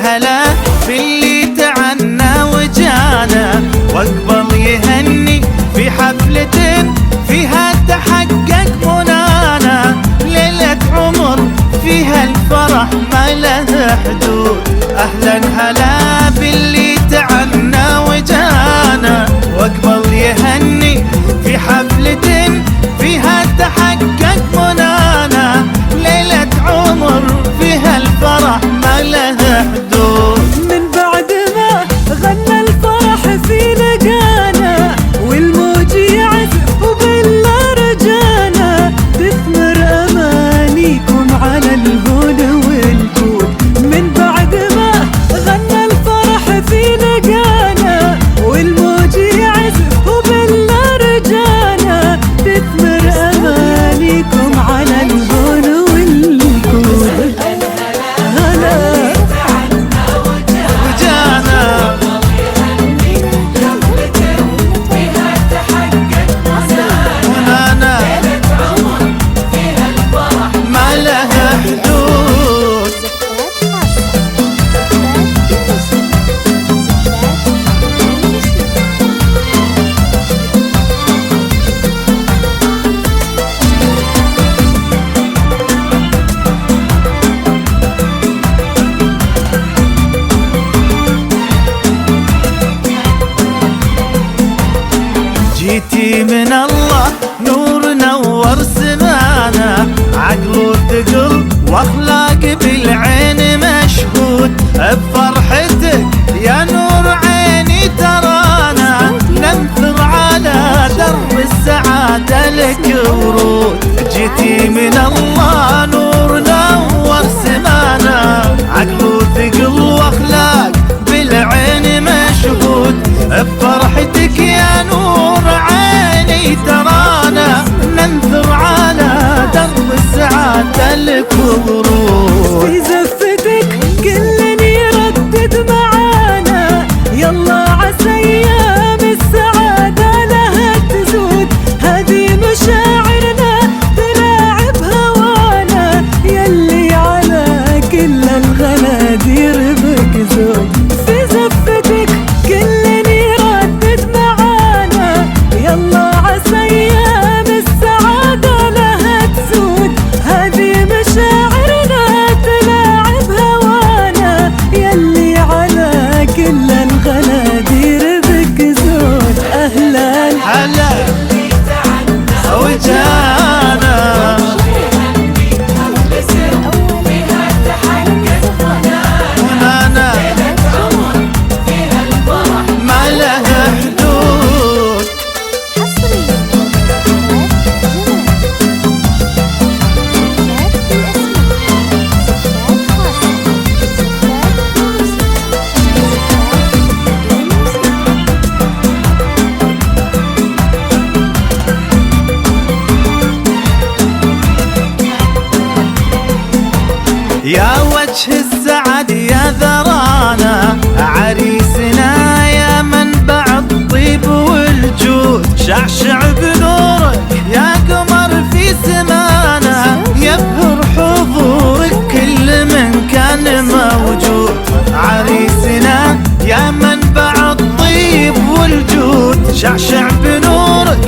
هلا باللي تعنى وجانا واقبل يهني في حفلة فيها تحقق منانا، ليلة عمر فيها الفرح ما له حدود. أهلا هلا باللي تعنى وجانا واقبل يهني في حفلة فيها تحقق منانا، ليلة عمر فيها الفرح ما له حدود. من بعد ما غنى الفرح في لقانا والموج يعزف وبالله رجانا، تثمر أمانيكم على الهدى والجود. من بعد ما غنى الفرح في لقانا والموج يعزف وبالله رجانا، تثمر أمانيكم على الهدى والجود. هلا جيتي من الله نور نور سمانا، عقل وثقل واخلاق بالعين مشهود. بفرحتك يا نور عيني ترانا، ننثر على درب السعادة لك ورود. جيتي من الله نور نور سمانا، عقل وثقل واخلاق بالعين مشهود. بفرحتك يا نور عيني ترانا، ننثر على درب السعادة لك ورود. في زفتك كل يردد معانا، يلا عسى ايام السعادة لها تزود. هذه مشاعرنا تلاعب هوانا، يلي على كل الغنادير بك زود. في زفتك كل يردد معانا، يلا عسى ايام السعادة لها تزود. هذه مشاعرنا تلاعب هوانا، يلي على كل الغنادير بك زود. أهلا هلا وجانا منانا ما له حدود. يا وجه السعد يا ذرانا، عريسنا يا منبع الطيب والجود. شعشع بنورك يا قمر في سمانا، يبهر حضورك كل من كان موجود. عريسنا يا منبع الطيب والجود، شعشع بنورك